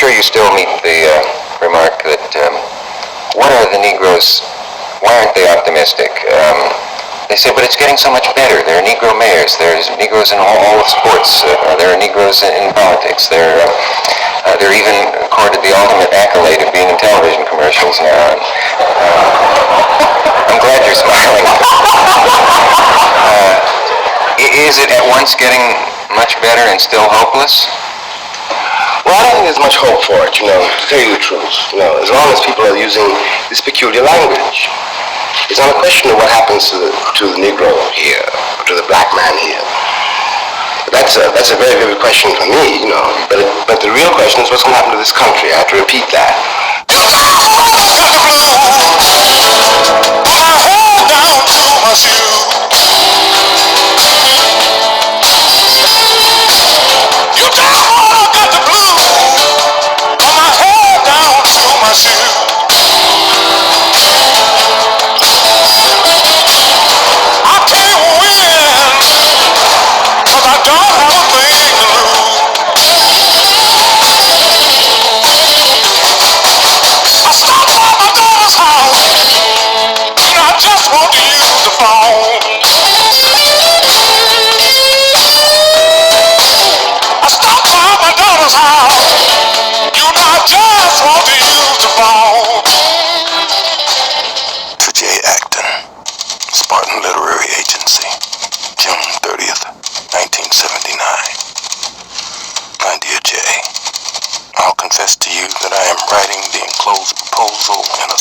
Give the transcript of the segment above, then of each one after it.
sure you still meet the remark that, what are the Negroes, why aren't they optimistic? They say, but it's getting so much better. There are Negro mayors. There's Negroes in all of sports. There are Negroes in politics. They're even accorded the ultimate accolade of being in television commercials now. I'm glad you're smiling. Is it at once getting much better and still hopeless? Well, I don't think there's much hope for it, to tell you the truth. As long as people are using this peculiar language. It's not a question of what happens to the Negro here, or to the black man here. That's a very vivid question for me, But the real question is what's going to happen to this country. I have to repeat that.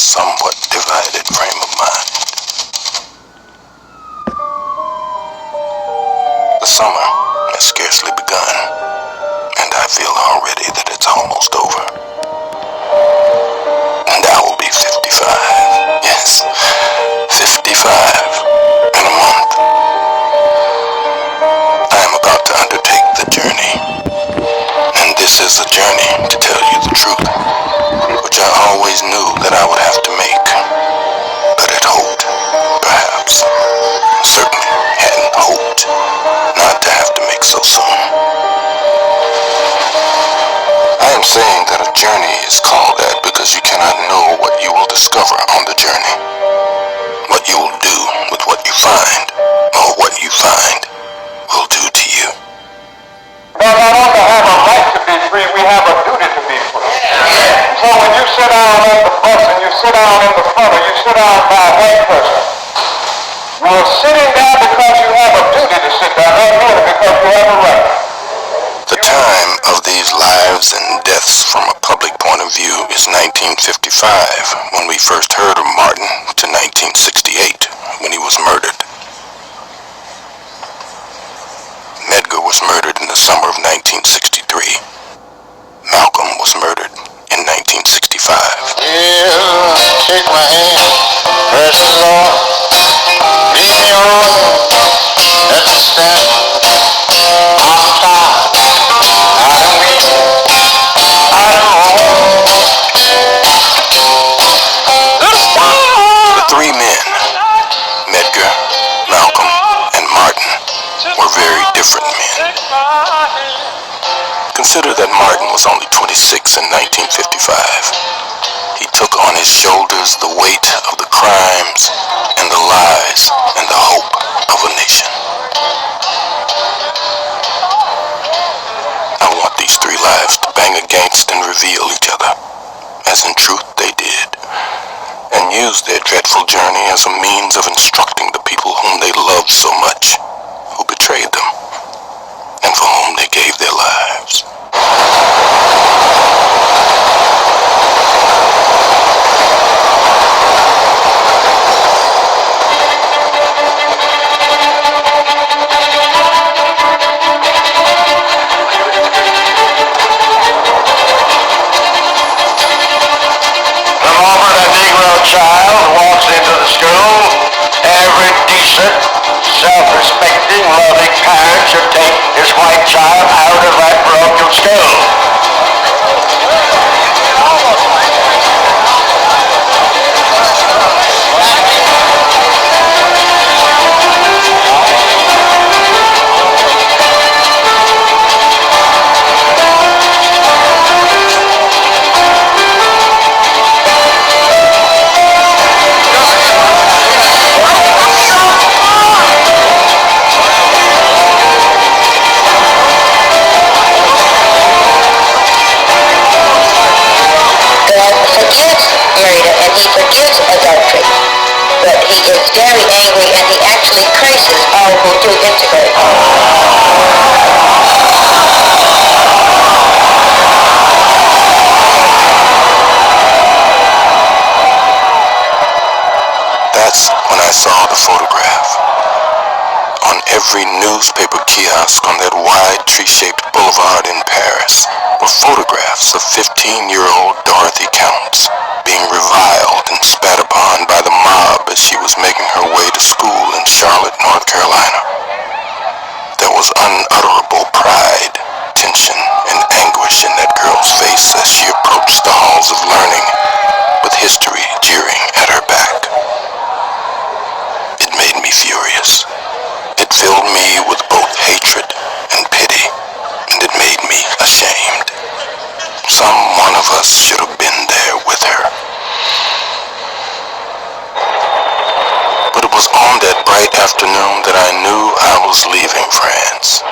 Somewhat divided frame of mind. The summer has scarcely begun, and I feel already that it's almost over. And I will be 55. Yes, 55 in a month. I am about to undertake the journey, and this is a journey, to tell you the truth, which I always knew that I would have to make, but had hoped, perhaps, certainly hadn't hoped, not to have to make so soon. I am saying that a journey is called that because you cannot know what you will discover on the journey, what you will do with what you find, or what you find will do to you. Now, not only to have a right to be free, we have a duty to be free. So when you sit down on the bus and you sit down in the front or you sit down by a white person, you're sitting down because you have a duty to sit down, not merely because you have a right. The time of these lives and deaths from a public point of view is 1955, when we first heard of Martin, to 1968, when he was murdered. Medgar was murdered in the summer of 1963. Malcolm was murdered in 1965. Yeah, take my hand, press the Lord, lead me on, let's stand, I'm tired, I don't mean, I don't The three men, Medgar, Malcolm, and Martin, were very different men. Consider that Martin was only 26 in 1955. He took on his shoulders the weight of the crimes and the lies and the hope of a nation. I want these three lives to bang against and reveal each other, as in truth they did, and use their dreadful journey as a means of instructing the people whom they loved so much, who betrayed them, and for whom they gave their lives. child walks into the school, every decent, self-respecting, loving parent should take his white child out of that broken school. is powerful to integrate. That's when I saw the photograph. On every newspaper kiosk on that wide tree-shaped boulevard in Paris were photographs of 15-year-old Dorothy Counts being reviled and spat upon by the mob as she was making her way to school in Charlotte, North Carolina. There was unutterable pride, tension, and anguish in that girl's face as she approached the halls of learning, with history jeering at her back. It made me furious. It filled me with both hatred and pity, and it made me ashamed. Some one of us should have been there with her. But it was on that bright afternoon that I knew I was leaving France.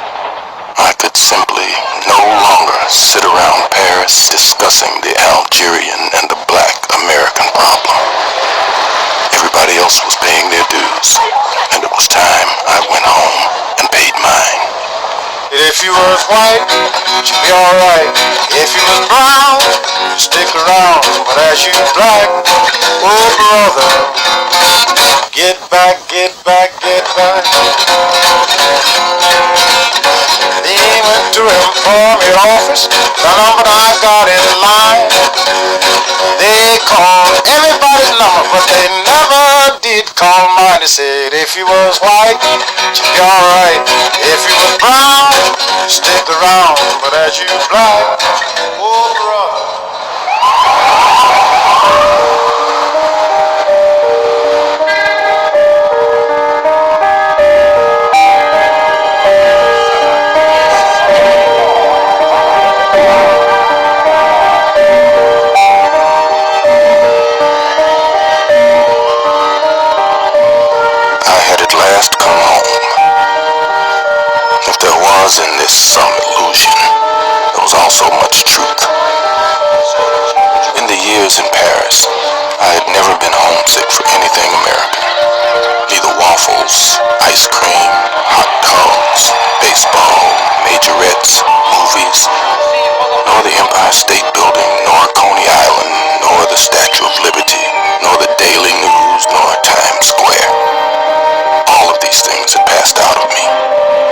I could simply no longer sit around Paris discussing the Algerian and the Black American problem. Everybody else was paying their dues, and it was time I went home and paid mine. If you was white, you'd be alright. If you was brown, you'd stick around. But as you black, oh brother, get back, get back, get back. They went to inform your office, the number I got in line. They called everybody's number, but they never did call mine. They said if you was white, you'd be alright. If you was brown, stick around. But as you black, oh brother. Come home. If there was in this some illusion, there was also much truth. In the years in Paris, I had never been homesick for anything American. Neither waffles, ice cream, hot dogs, baseball, majorettes, movies, nor the Empire State Building, nor Coney Island, nor the Statue of Liberty, nor the Daily News, nor Times Square. All of these things had passed out of me.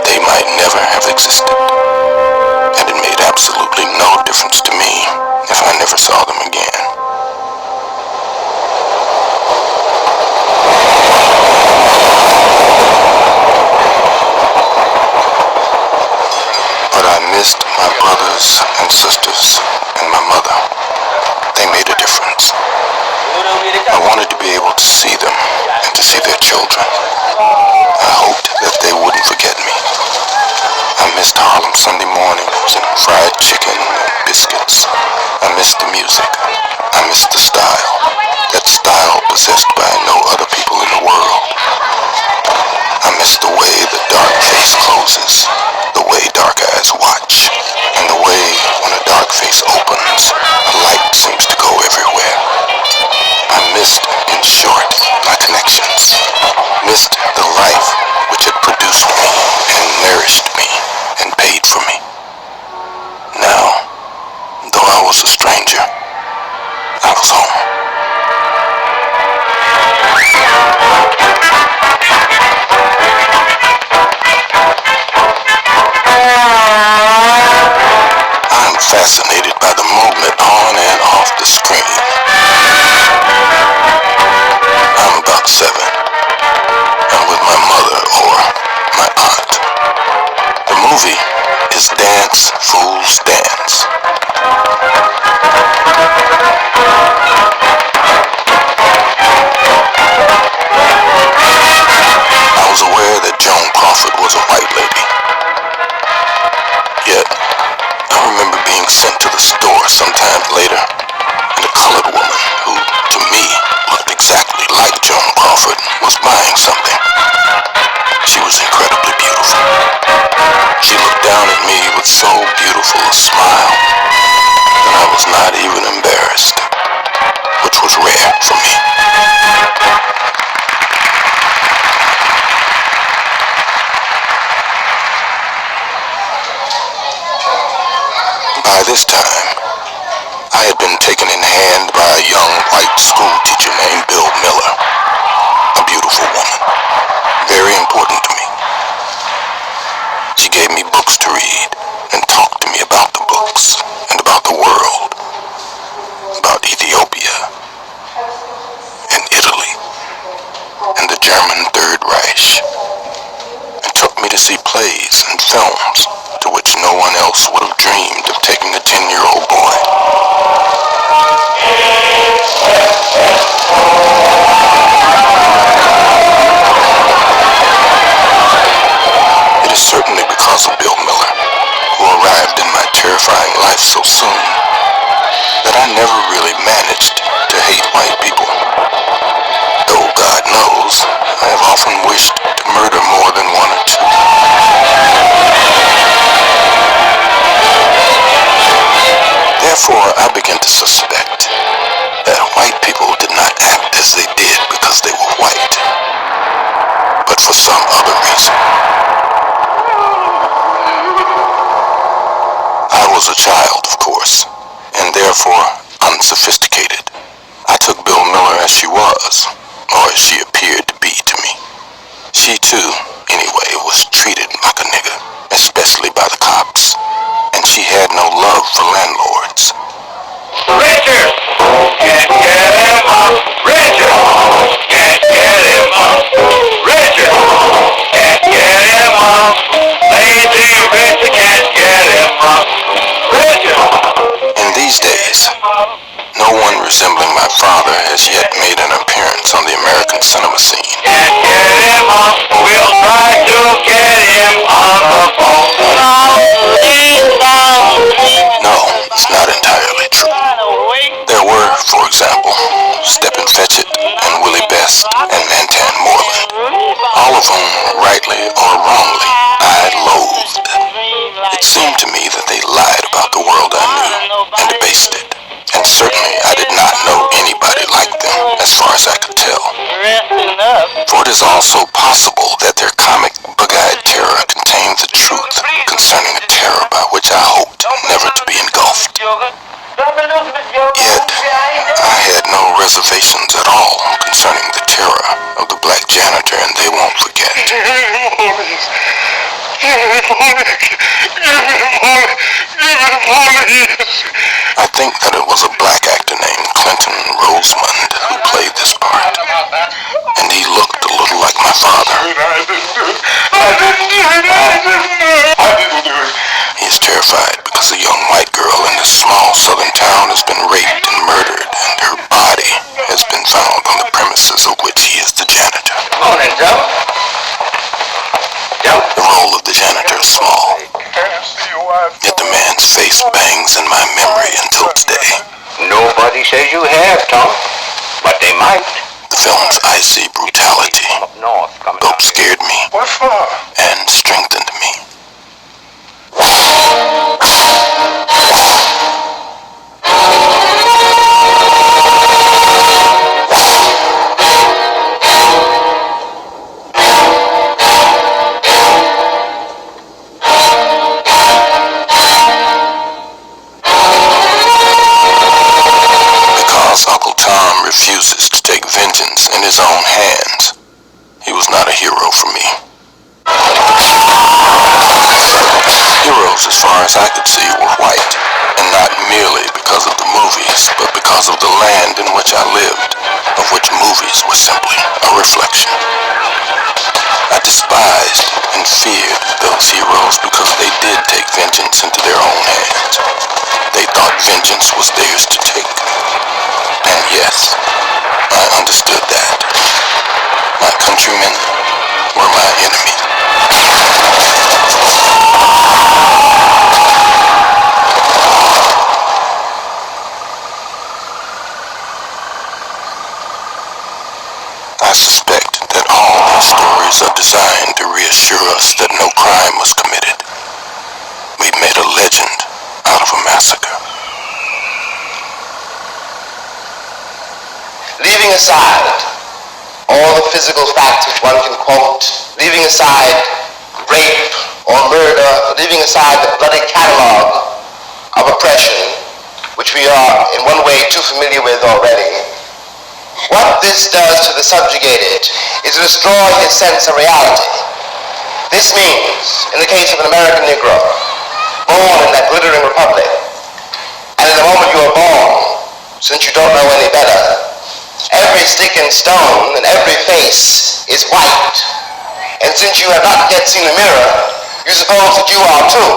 They might never have existed. And it made absolutely no difference to me if I never saw them again. But I missed my brothers and sisters and my mother. They made a difference. I wanted to be able to see them and to see their children. I hoped that they wouldn't forget me. I missed Harlem Sunday mornings and fried chicken and biscuits. I missed the music. I missed the style. That style possessed by no other people in the world. I missed the way the dark face closes, the way dark eyes watch, and the way when a dark face opens, a light seems to go everywhere. I missed, in short, my connections. Missed the life which had produced me and nourished me and paid for me. Now, though I was a stranger, I was home. I'm fascinated by the movement on and off the screen. I'm about 7. I'm with my mother or my aunt. The movie is Dance, Fools Dance. I was aware that Joan Crawford was a white lady. Yet, I remember being sent to the store sometime later, and a colored woman who, to me, looked exactly like Joan Crawford was buying something. She was incredibly beautiful. She looked down at me with so beautiful a smile that I was not even embarrassed, which was rare for me. young white school teacher named Bill Miller. A beautiful woman. Very important to me. She gave me books to read and talked to me about the books and about the world, about Ethiopia and Italy and the German Third Reich, and took me to see plays and films to which no one else would have dreamed of taking a 10-year-old boy. It is certainly because of Bill Miller, who arrived in my terrifying life so soon, that I never really managed to hate white people. Though God knows, I have often wished to murder more than one or two. Therefore, I began to suspect that white people did not act as they did because they were white, but for some other reason. I was a child, of course, and therefore unsophisticated. I took Bill Miller as she was, or as she appeared to be to me. She too, anyway, was treated like a nigger, especially by the cops, and she had no love for landlords. Richard! Can't get him up! Richard! Can't get him up! Richard! Can't get him up! Lazy Richard can't get him up! Richard! In these days, no one resembling my father has yet made an appearance on the American cinema scene. Can't get him up! We'll try to get him on the phone! No, it's not entirely true. There were, for example, Step and Fetch It and Willie Best and Mantan Moreland, all of whom, rightly or wrongly, I loathed. It seemed to me that they lied about the world I knew and debased it, and certainly I did not know anybody like them as far as I could tell. For it is also possible that their comic bug-eyed terror contained the truth concerning a terror by which I hoped never to be engulfed. Yet, I had no reservations at all concerning the terror of the black janitor, and they won't forget. I think that it was a black actor named Clinton Rosemond who played this part, and he looked a little like my father. He is terrified because a young white girl in this small southern town has been raped and murdered, and her body has been found on the premises of which he is the janitor. Morning, Joe. The role of the janitor is small, yet the man's face bangs in my memory until today. Nobody says you have, Tom, but they might. The film's icy brutality both scared me What for? and strengthened me. Because Uncle Tom refuses to take vengeance in his own hands, he was not a hero for me. Heroes, as far as I could see, were white, and not merely because of the movies, but because of the land in which I lived, of which movies were simply a reflection. I despised and feared those heroes because they did take vengeance into their own hands. They thought vengeance was theirs to take. And yes, I understood that. My countrymen were my enemy. I suspect that all these stories are designed to reassure us that no crime was committed. We made a legend out of a massacre. Leaving aside all the physical facts which one can quote, leaving aside rape or murder, leaving aside the bloody catalog of oppression, which we are in one way too familiar with already, what this does to the subjugated is to destroy his sense of reality. This means, in the case of an American Negro, born in that glittering republic, and in the moment you are born, since you don't know any better, every stick and stone and every face is white. And since you have not yet seen a mirror, you suppose that you are too.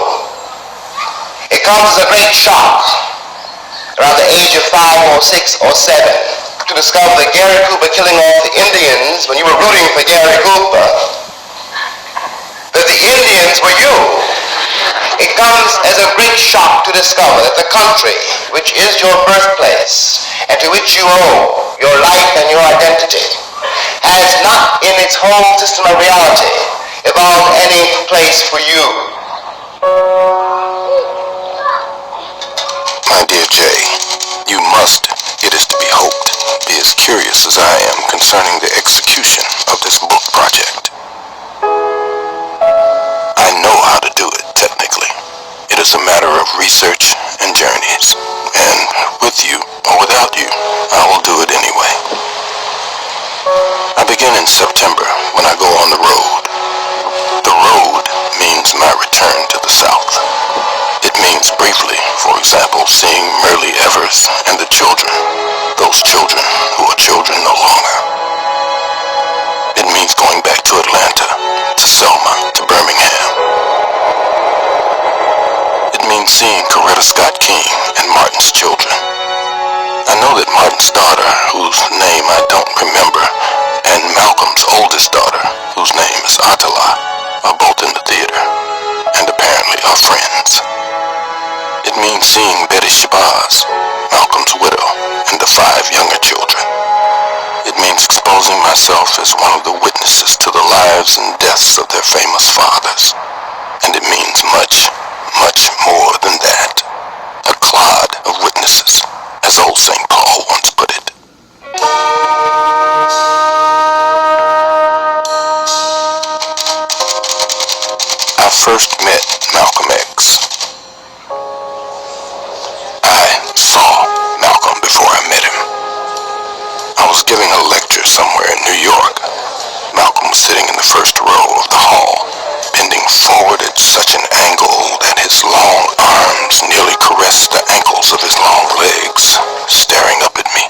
It comes as a great shock, around the age of 5 or 6 or 7, to discover that Gary Cooper killing off the Indians when you were rooting for Gary Cooper, that the Indians were you. It comes as a great shock to discover that the country, which is your birthplace, and to which you owe your life and your identity, has not in its whole system of reality evolved any place for you. My dear Jay, you must, it is to be hoped, be as curious as I am concerning the execution of this book project. I know how to do it, technically. It is a matter of research and journeys, and with you or without you, I will do it anyway. I begin in September when I go on the road. The road means my return to the South. It means briefly, for example, seeing Merle Evers and the children, those children who are children no longer. It means going back to Atlanta, to Selma, to Birmingham. It means seeing Coretta Scott King and Martin's children. I know that Martin's daughter, whose name I don't remember, and Malcolm's oldest daughter, whose name is Atala, are both in the theater, and apparently are friends. It means seeing Betty Shabazz, Malcolm's widow, and the 5 younger children. It means exposing myself as one of the witnesses to the lives and deaths of their famous fathers. And it means much, much more than that. A clod of witnesses, as old St. Paul once put it. I first met Malcolm X. I saw Malcolm before I met him. I was giving a lecture somewhere in New York. Malcolm was sitting in the first row of the hall, bending forward at such an angle that his long arms nearly caressed the ankles of his long legs, staring up at me.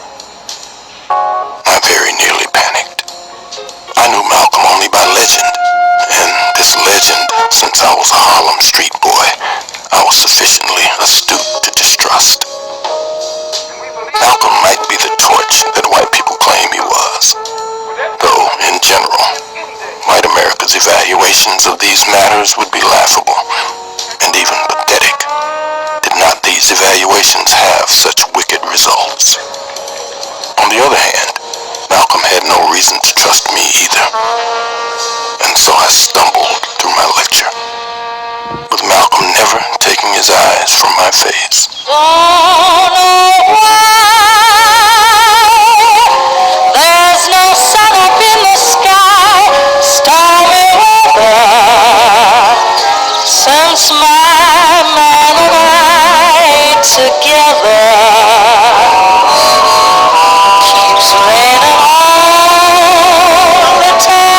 I very nearly panicked. I knew Malcolm only by legend, and this legend, since I was a Harlem street boy, I was sufficiently astute to distrust. Malcolm might be the torch that white people claim he was, though, in general, white America's evaluations of these matters would be laughable and even pathetic, did not these evaluations have such wicked results. On the other hand, Malcolm had no reason to trust me either, and so I stumbled through my lecture, with Malcolm never taking his eyes from my face. Don't know why there's no sun up in the sky, stormy weather, since my man and I together. Keeps raining all the time.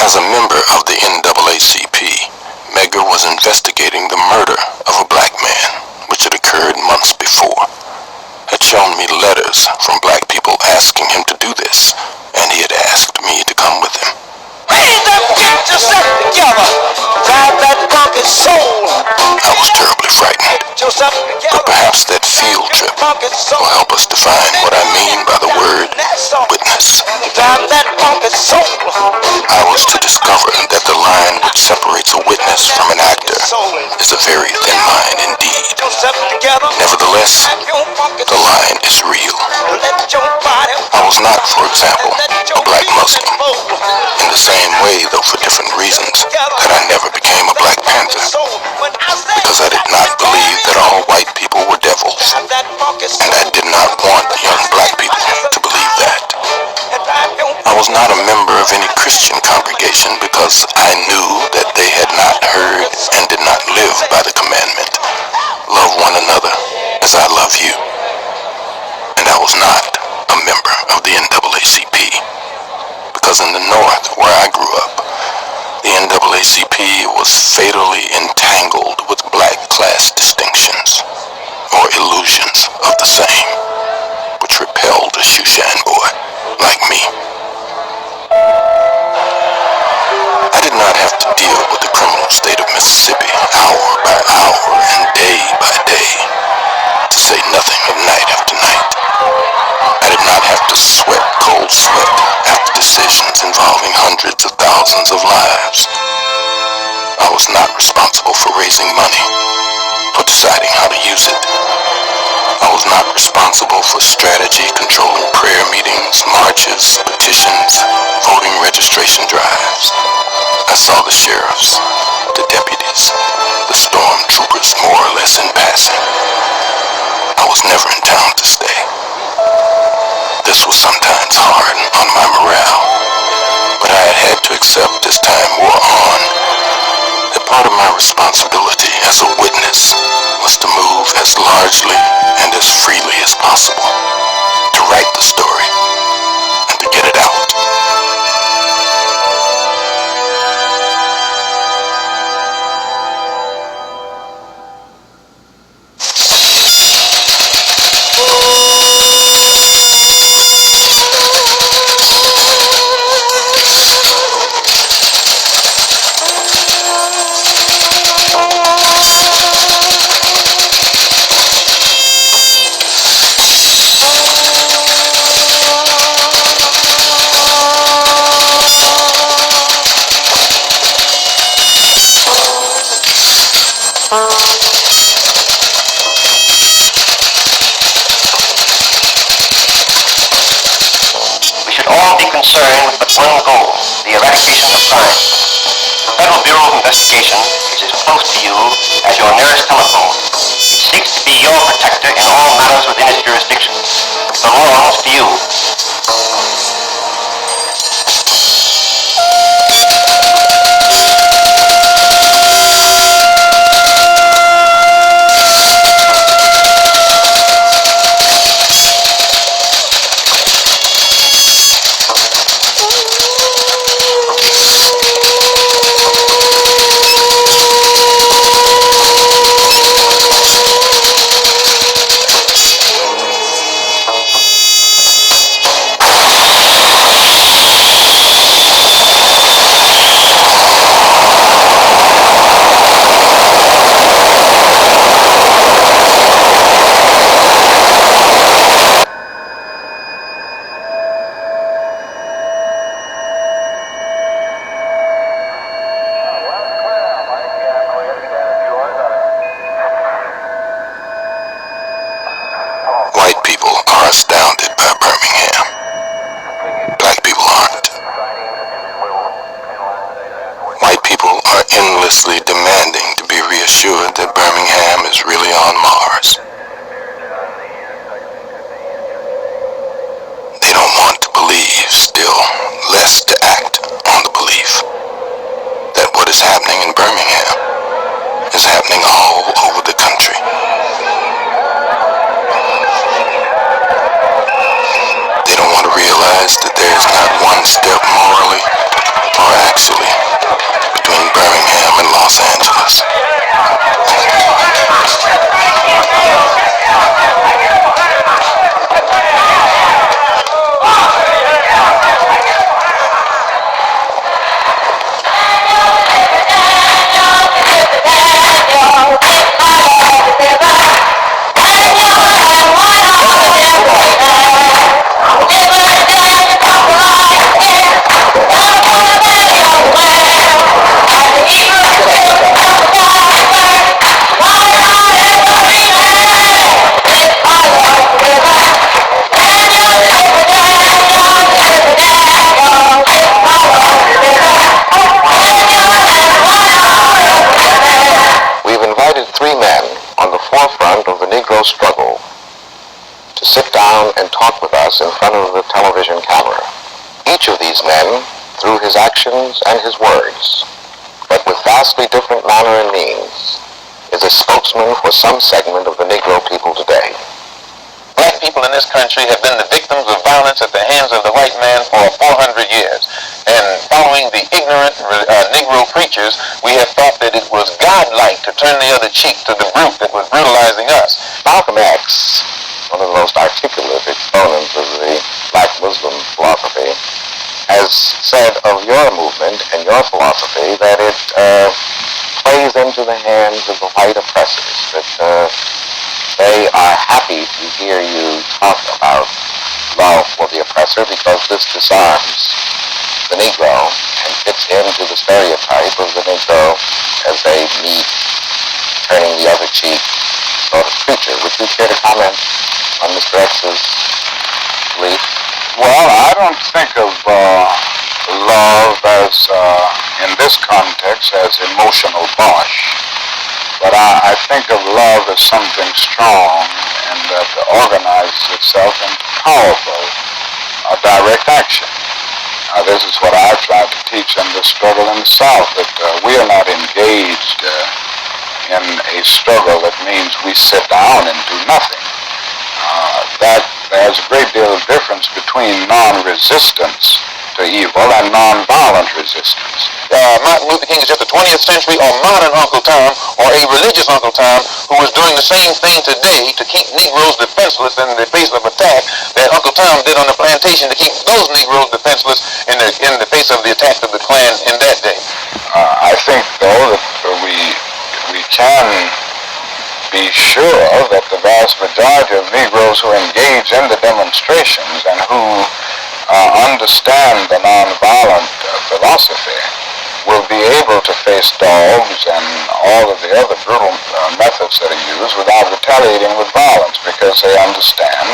As a member of the NAACP, Medgar was investigating the murder of a black man, which had occurred months before. Had shown me letters from black people asking him to do this, and he had asked me to come with him. Raise them, get yourself together. Drive that funky soul. I was terribly frightened, Get yourself together. but perhaps that field trip will help us define what I mean by the word witness. Drive that funky soul. I was to discover that the line which separates a witness from an actor is a very thin line indeed. Get yourself together. Nevertheless, Drive your funky the line is real. Let your body I was not, for example, a black Muslim, in the same way, though for different reasons, that I never became a Black Panther, because I did not believe that all white people were devils, and I did not want young black people to believe that. I was not a member of any Christian congregation. investigation because I knew that they had not heard and did not live by the commandment, love one another as I love you. And I was not a member of the NAACP, because in the North, where I grew up, the NAACP was fatally entangled with black class distinctions, or illusions of the same, which repelled a shoeshine boy like me. I did not have to deal with the criminal state of Mississippi hour by hour and day by day, to say nothing of night after night. I did not have to sweat cold sweat after decisions involving hundreds of thousands of lives. I was not responsible for raising money, for deciding how to use it. I was not responsible for strategy, controlling prayer meetings, marches, petitions, voting registration drives. I saw the sheriffs, the deputies, the storm troopers more or less in passing. I was never in town to stay. This was sometimes hard on my morale, but I had had to accept as time wore on that part of my responsibility as a witness was to move as largely and as freely as possible, to write the story and to get it out. Concerned with but one goal, the eradication of crime. The Federal Bureau of Investigation is as close to you as your nearest telephone. It seeks to be your protector in all matters within its jurisdiction. It belongs to you. Astounded by Birmingham. Black people aren't. White people are endlessly demanding to be reassured that Birmingham is really on Mars. They don't want to believe, still less to act on the belief that what is happening in Birmingham is happening all over the country. That there is not one step morally or actually between Birmingham and Los Angeles. Struggle to sit down and talk with us in front of the television camera. Each of these men, through his actions and his words, but with vastly different manner and means, is a spokesman for some segment of the Negro people today. Black people in this country have been the victims of violence at the hands of the white man for 400 years. And following the ignorant Negro preachers, we have thought that it was godlike to turn the other cheek to the brute that was brutalizing us. Malcolm X, one of the most articulate exponents of the black Muslim philosophy, has said of your movement and your philosophy that it plays into the hands of the white oppressors, that they are happy to hear you talk about love for the oppressor because this disarms the Negro and fits into the stereotype of the Negro as a meek, turning the other cheek sort of creature. Would you care to comment on Mr. X's belief? Well, I don't think of love as, in this context, as emotional bosh. But I think of love as something strong and that organizes itself in powerful, direct action. This is what I try to teach in the struggle in the South, that we are not engaged in a struggle that means we sit down and do nothing. That there's a great deal of difference between non-resistance to evil and non-violent resistance. Martin Luther King is just a 20th century or modern Uncle Tom or a religious Uncle Tom who is doing the same thing today to keep Negroes defenseless in the face of attack that Uncle Tom did on the plantation to keep those Negroes defenseless in the face of the attack of the Klan in that day. I think, though, that we can be sure that the vast majority of Negroes who engage in the demonstrations and who understand the nonviolent philosophy will be able to face dogs and all of the other brutal methods that are used without retaliating with violence, because they understand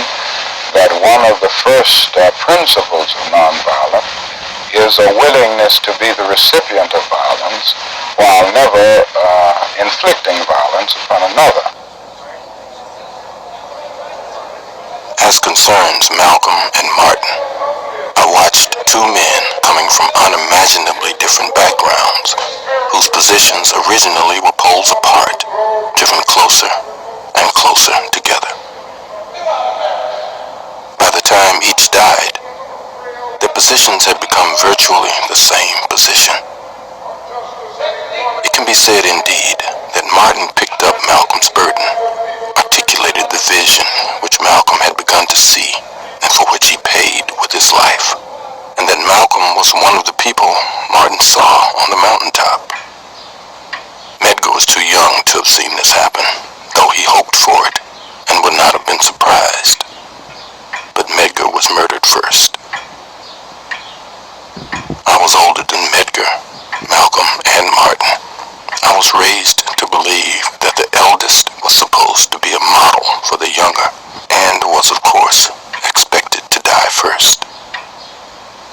that one of the first principles of nonviolence is a willingness to be the recipient of violence while never inflicting violence upon another. As concerns Malcolm and Martin, I watched two men coming from unimaginably different backgrounds, whose positions originally were poles apart, driven closer and closer together. By the time each died, their positions had become virtually the same position. It can be said indeed that Martin picked up Malcolm's burden, articulated the vision which Malcolm had begun to see and for which he paid with his life, and that Malcolm was one of the people Martin saw on the mountaintop. Medgar was too young to have seen this happen, though he hoped for it and would not have been surprised. But Medgar was murdered first. I was older than Medgar, Malcolm, and Martin. I was raised to believe that the eldest was supposed to be a model for the younger, and was, of course, expected to die first.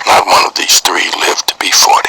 Not one of these three lived to be 40.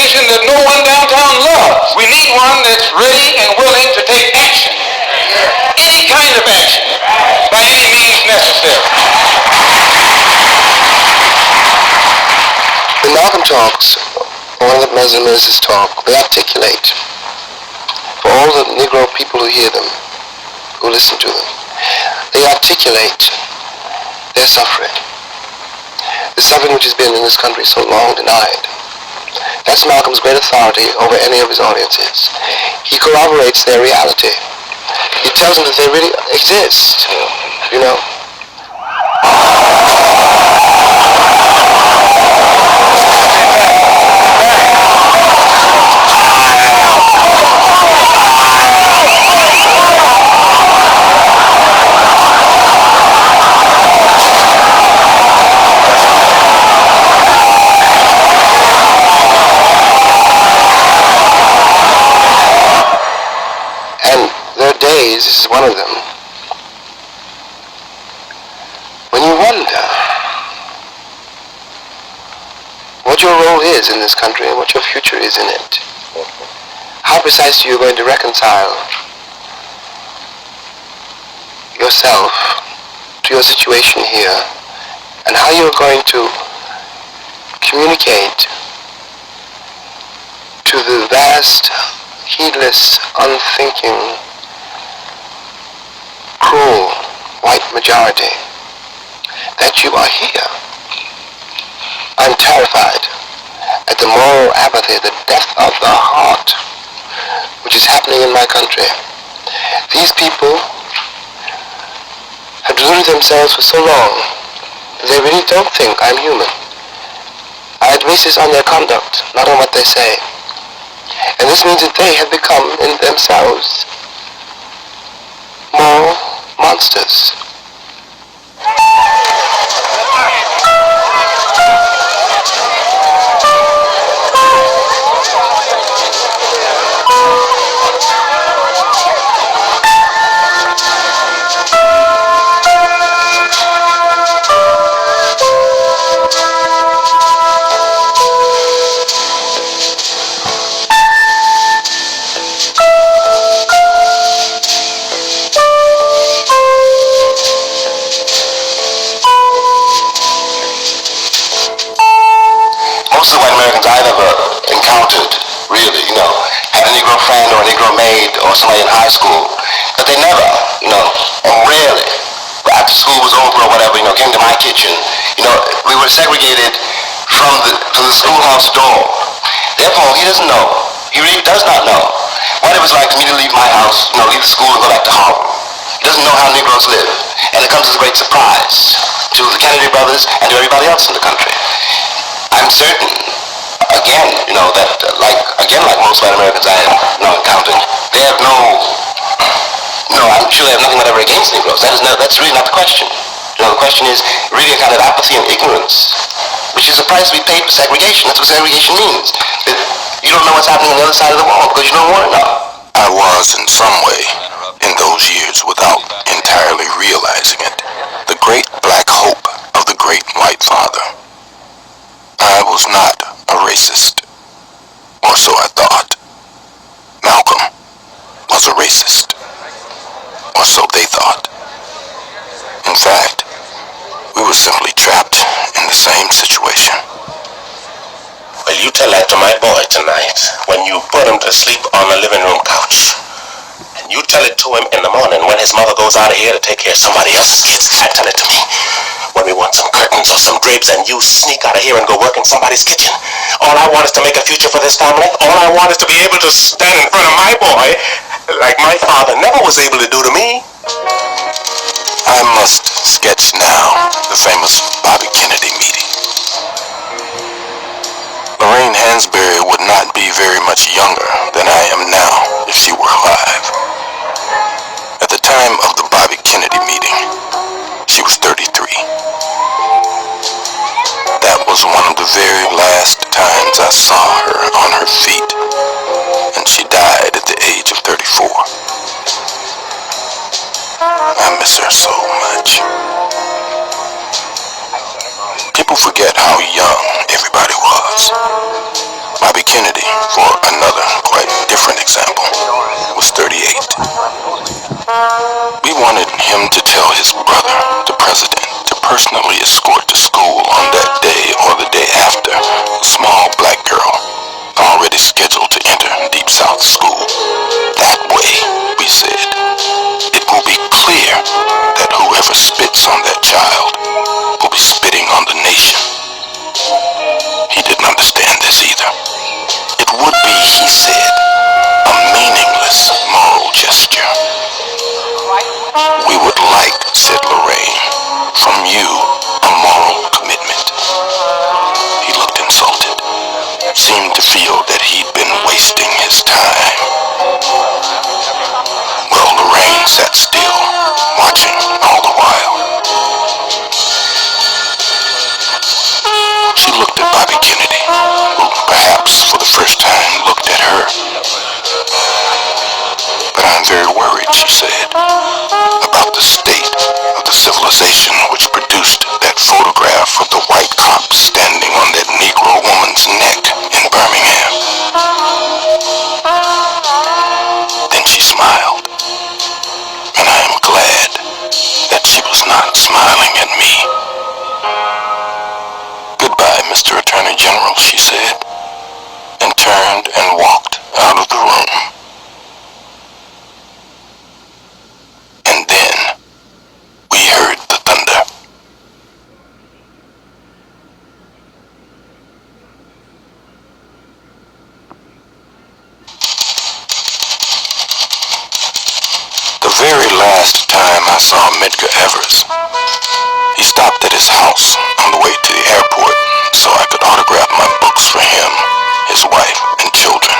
That no one downtown loves. We need one that's ready and willing to take action. Any kind of action, by any means necessary. When Malcolm talks, one of the Muslims talk, they articulate for all the Negro people who hear them, who listen to them, they articulate their suffering. The suffering which has been in this country so long denied. That's Malcolm's great authority over any of his audiences. He corroborates their reality. He tells them that they really exist, you know. ways, this is one of them. When you wonder what your role is in this country and what your future is in it, how precisely you're going to reconcile yourself to your situation here, and how you're going to communicate to the vast, heedless, unthinking, cruel white majority that you are here. I'm terrified at the moral apathy, the death of the heart, which is happening in my country. These people have deluded themselves for so long that they really don't think I'm human. I base this on their conduct, not on what they say. And this means that they have become, in themselves, moral monsters. Most of the white Americans I've ever encountered, really, had a Negro friend or a Negro maid or somebody in high school, but they never, or rarely, after school was over or whatever, came to my kitchen. We were segregated from the schoolhouse door. Therefore, he doesn't know. He really does not know what it was like for me to leave my house, leave the school and go back to Harlem. He doesn't know how Negroes live. And it comes as a great surprise to the Kennedy brothers and to everybody else in the country. I'm certain, again, like most white Americans I have encountered, they have I'm sure they have nothing whatever against Negroes. That's really not the question. The question is really a kind of apathy and ignorance, which is a price we pay for segregation. That's what segregation means. That you don't know what's happening on the other side of the wall because you don't want to know. I was, in some way, in those years, without entirely realizing it, the great black hope of the great white father. I was not a racist, or so I thought. Malcolm was a racist, or so they thought. In fact, we were simply trapped in the same situation. Well, you tell that to my boy tonight, when you put him to sleep on the living room couch. And you tell it to him in the morning when his mother goes out of here to take care of somebody else's kids. Tell it to me. When we want some curtains or some drapes and you sneak out of here and go work in somebody's kitchen. All I want is to make a future for this family. All I want is to be able to stand in front of my boy like my father never was able to do to me. I must sketch now the famous Bobby Kennedy meeting. Lorraine Hansberry would not be very much younger than I am now if she were alive. At the time of the Bobby Kennedy meeting, she was 33. That was one of the very last times I saw her on her feet, and she died at the age of 34. I miss her so much. People forget how young everybody was. Bobby Kennedy, for another quite different example, was 38. We wanted him to tell his brother, the president, to personally escort to school on that day or the day after a small black girl already scheduled to enter Deep South School. That way, we said, it will be clear that whoever spits on that child will be spitting on the nation. He didn't understand this either. It would be, he said, a meaningless moral gesture. We would like, said Lorraine, from you a moral commitment. He looked insulted, seemed to feel that he'd been wasting his time. Well, Lorraine sat still, watching all the while. She looked at Bobby Kennedy, who perhaps for the first time looked at her. But I'm very worried, she said, about the state of the civilization which produced that photograph of the white cop standing on that Negro woman's neck in Birmingham. Then she smiled, and I am glad that she was not smiling at me. Goodbye, Mr. Attorney General, she said, and turned and walked out of the room. And then we heard the thunder. The very last time I saw Medgar Evers, he stopped at his house on the way to the airport so I could autograph my books for him, his wife, and children.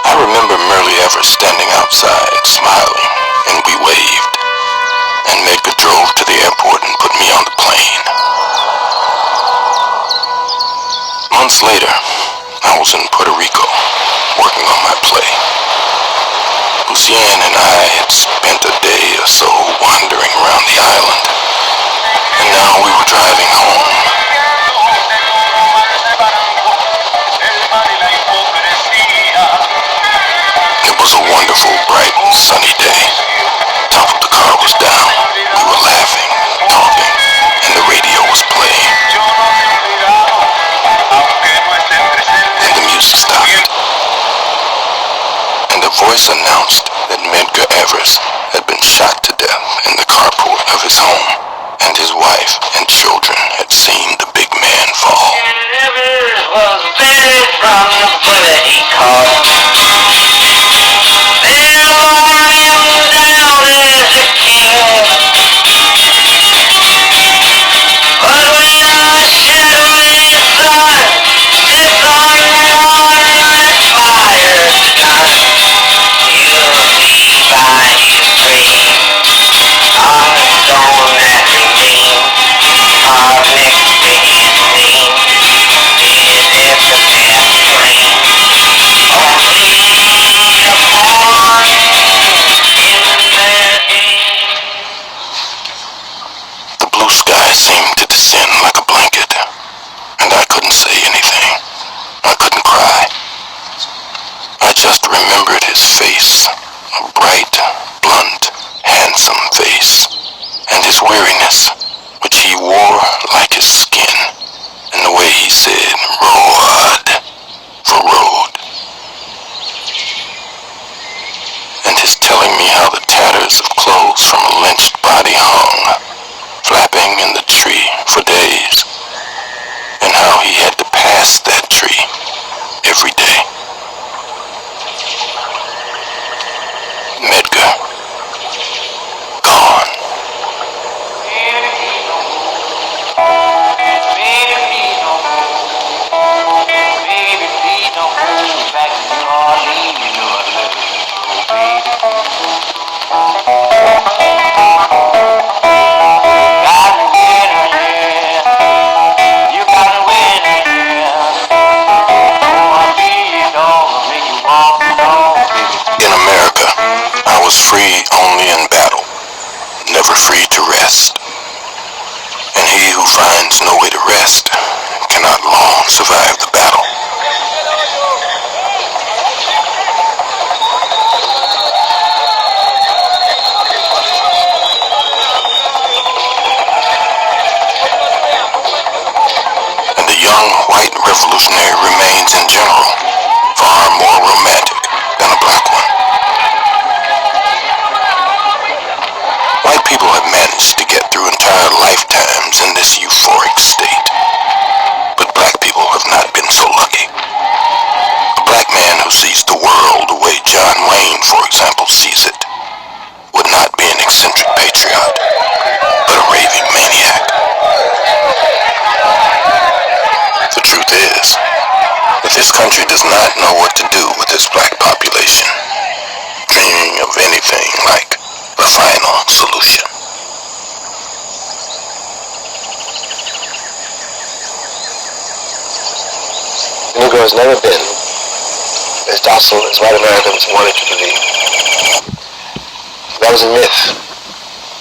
I remember Merle Evers standing outside, smiling, and we waved. And Medgar drove to the airport and put me on the plane. Months later, I was in Puerto Rico, working on my play. Lucien and I had spent a day or so wandering around the island, and now we were driving home. It was a wonderful, bright, sunny day. Top of the car was down. We were laughing, talking, and the radio was playing. And the music stopped. And a voice announced that Medgar Evers had been shot to death in the carport of his home, and his wife and children had seen the big man fall. Evers was buried from the bullet he caught. They wore him down as a king. But when the shadow is done, it's on that fire's done. You'll be by his grave on the stone that remains, carved next to his name. His epitaph plain. Oh, see upon in their game. The blue sky seemed to descend like a blanket, and I couldn't say anything. I couldn't cry. I just remembered his face, a bright, blunt, handsome face, and his weariness, which he wore like his skin, and the way he said road for road. And his telling me how the tatters of clothes from a lynched body hung, flapping in the tree for days, and how he had to pass that tree every day. Medgar, gone. In America, I was free only in battle, never free to rest. And he who finds no way to rest cannot long survive the battle. And the young white revolutionary remains in general far more romantic than a black one. White people have managed to get through entire lifetimes in this euphoric state, but black people have not been so lucky. A black man who sees the world the way John Wayne, for example, sees it, would not be an eccentric patriot, but a raving maniac. The truth is that this country does not know what to do with its black population, dreaming of anything like the final solution. The Negro has never been as docile as white Americans wanted you to be. That was a myth.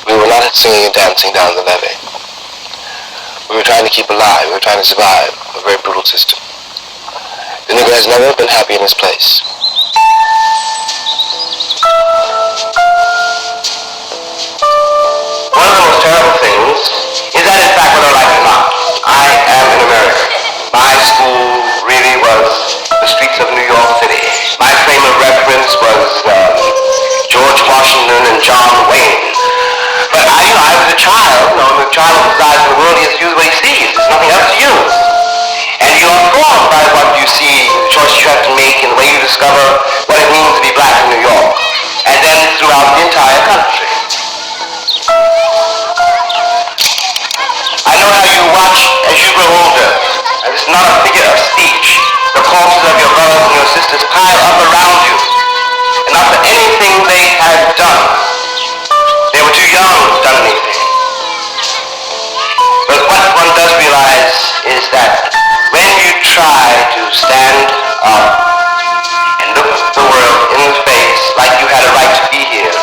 We were not singing and dancing down the levee. We were trying to keep alive. We were trying to survive a very brutal system. The Negro has never been happy in his place. One of the most terrible things is that, in fact, whether I like it or not, I am an American. My school really was the streets of New York City. My frame of reference was George Washington and John Wayne. But I was a child. The child whose eyes in the world, he has to use what he sees. There's nothing else to use. And you are formed by what you see, the choices you have to make, and the way you discover what it means to be black in New York. And then throughout the entire country. I know how you watch as you grow older. And it's not a figure of speech. The corpses of your brothers and your sisters pile up around you. And not for anything they had done. They were too young to have done anything. But what one does realize is that when you try to stand up and look the world in the face like you had a right to be here,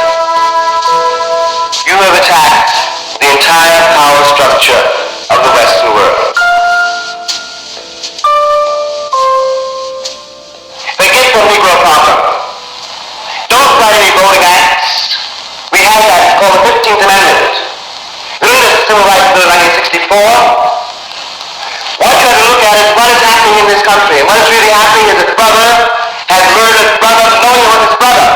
you have attacked the entire power structure of the Western world. Forget the Negro problem. Don't write any voting acts. We have that called the 15th Amendment. During the Civil Rights Bill of 1964, what you have to look at is what is happening in this country. And what is really happening is that brother has murdered brother knowing it was his brother.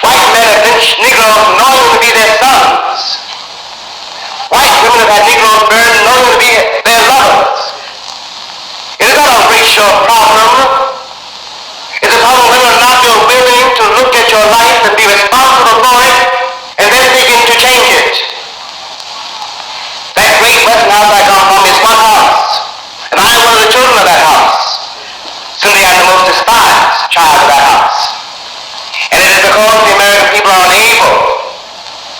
White men have lynched Negroes knowing them to be their sons. White women have had Negroes burned knowing them to be their lovers. It is not a racial problem. It's a problem whether or not you're willing to look at your life and be responsible for it and then begin to change it. That great Western house I come from is one house. And I am one of the children of that house. Simply I'm the most despised child of that house. And it is because the American people are unable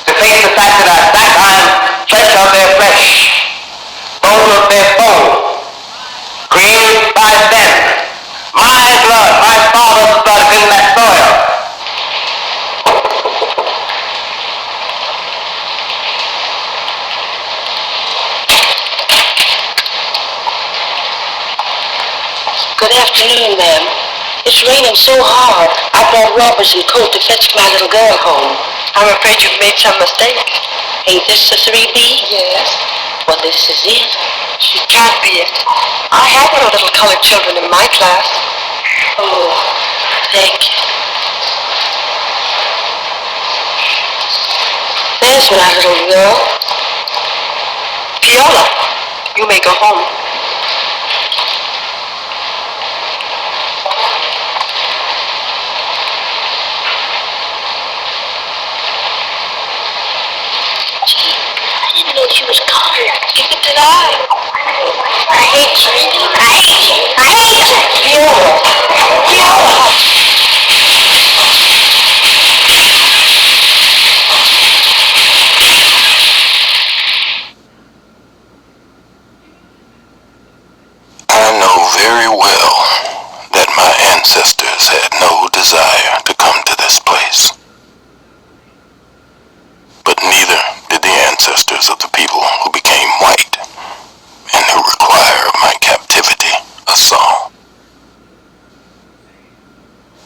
to face the fact that I am flesh of their flesh, bone of their bone, created by them. My blood, my father's blood is in that soil. Good afternoon, ma'am. It's raining so hard. I brought rubbers and coat to fetch my little girl home. I'm afraid you've made some mistake. Ain't this the 3B? Yes. Well, this is it. She can't be it. I have no little colored children in my class. Oh, thank you. There's my little girl. Viola, you may go home. I didn't know she was colored. Neither did I. I hate you. I hate you. I hate you. Viola. Viola. I know very well that my ancestors had no desire to come to this place. But neither did the ancestors of the people who became white and who require of my captivity a song.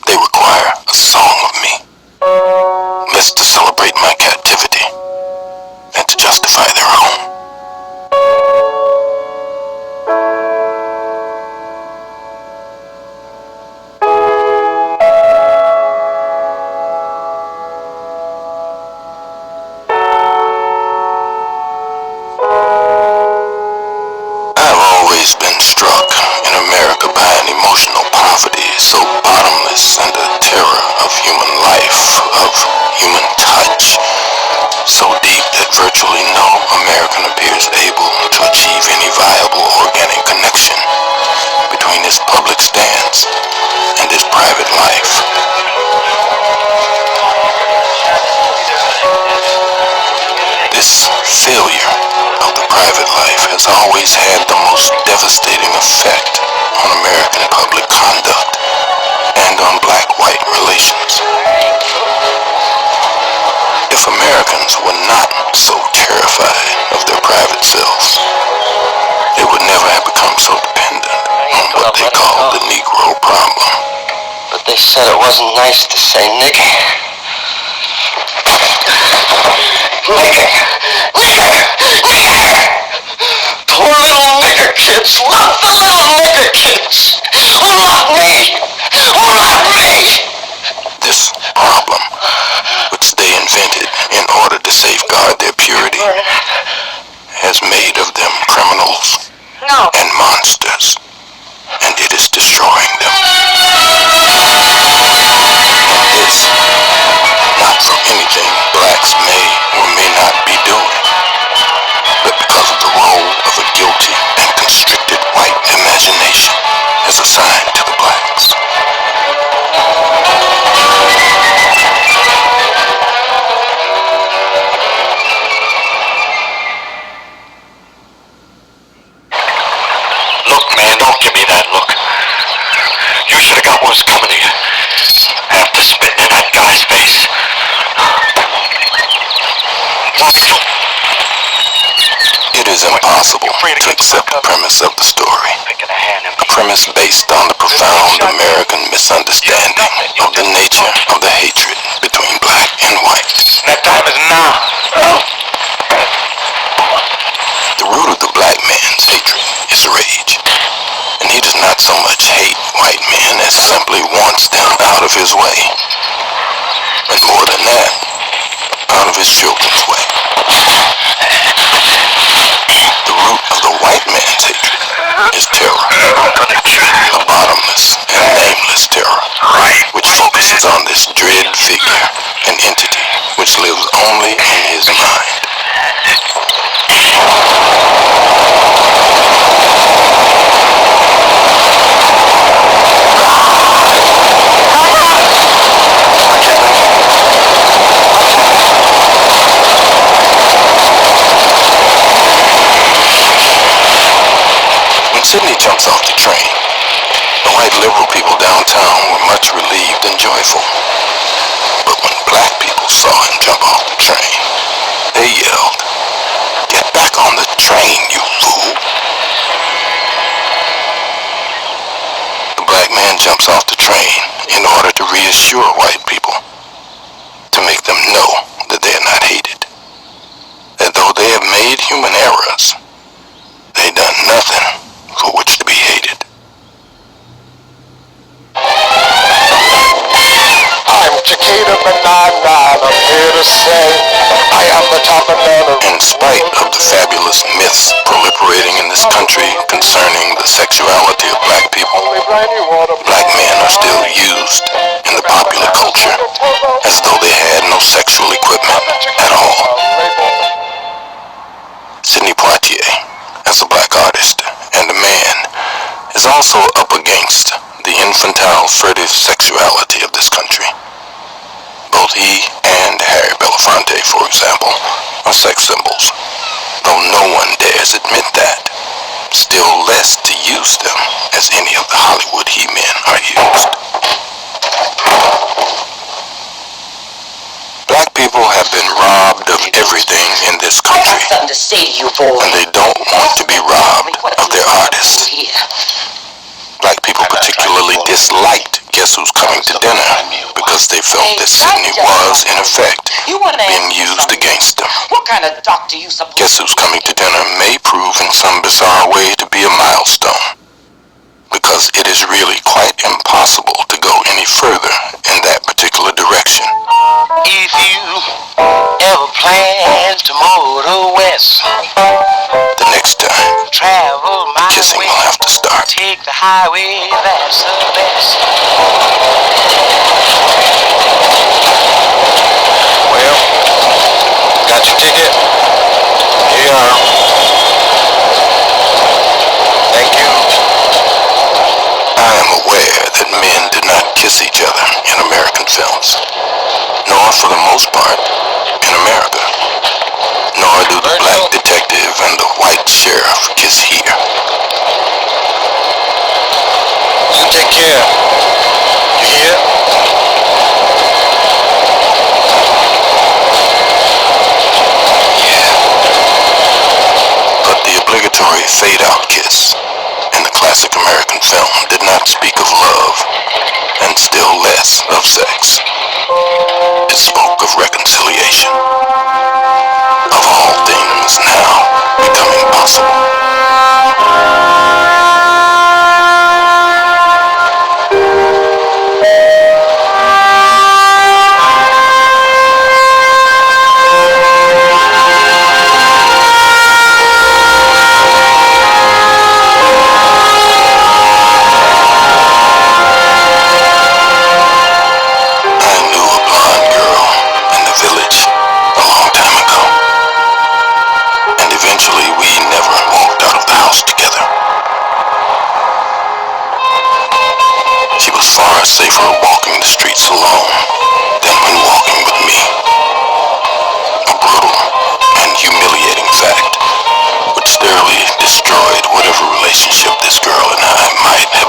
They require a song of me, less to celebrate my captivity than to justify their own. Been struck in America by an emotional poverty so bottomless and a terror of human life, of human touch, so deep that virtually no American appears able to achieve any viable organic connection between his public stance and his private life. This failure of the private life has always had the most devastating effect on American public conduct and on black-white relations. Americans were not so terrified of their private selves, they would never have become so dependent on what they called the Negro problem. But they said it wasn't nice to say nigger. Nigger! Nigger! Nigger! Poor little nigger kids! Love the little nigger kids! Oh, not me! Oh, not me! This problem, which they invented in order to safeguard their purity, has made of them criminals and monsters, and it is destroying them. This, not from anything blacks may or may not be doing, but because of the role of a guilty and constricted white imagination as assigned to the blacks. Look, man, don't give me that look. You should have got what was coming to you. After spitting in that guy's face. It is impossible to accept the premise of the story, a premise based on the profound American misunderstanding of the nature of the hatred between black and white. That time is now. The root of the black man's hatred is rage, and he does not so much hate white men as simply wants them out of his way, and more than that, out of his children's way. The root of the white man's hatred is terror, a bottomless and nameless terror, which focuses on this dread figure, an entity which lives only in his mind. When Sidney jumps off the train, the white liberal people downtown were much relieved and joyful. But when black people saw him jump off the train, they yelled, "Get back on the train, you fool!" The black man jumps off the train in order to reassure white people, to make them know that they are not hated, that though they have made human errors, they done nothing for which to be hated. I'm Chiquita Banana, I'm here to say I am the top of the... In spite of the fabulous myths proliferating in this country concerning the sexuality of black people, black men are still used in the popular culture as though they had no sexual equipment at all. Sidney Poitier, as a black artist and a man, is also up against the infantile, furtive sexuality of this country. Both he and Harry Belafonte, for example, are sex symbols, though no one dares admit that, still less to use them as any of the Hollywood he-men are used. Black people have been robbed of everything in this country, Something to say to you, boy. and they don't want to be robbed of their artists. Black people particularly disliked Guess Who's Coming to Dinner because they felt that Sidney was, in effect, being used against them. What kind of doctor you suppose? Guess Who's Coming to Dinner may prove in some bizarre way to be a milestone, because it is really quite impossible to go any further in that particular direction. If you ever plan to motor west, The next time, travel my kissing way, will have to start. take the highway, that's the best. Well, got your ticket? Here you are. Thank you. I am aware that men do not kiss each other in American films, nor for the most part in America, nor do the black detective and the white sheriff kiss here. You take care. You hear? celebratory fade-out kiss in the classic American film did not speak of love, and still less of sex. It spoke of reconciliation, of all things now becoming possible. Safer walking the streets alone than when walking with me. A brutal and humiliating fact which thoroughly destroyed whatever relationship this girl and I might have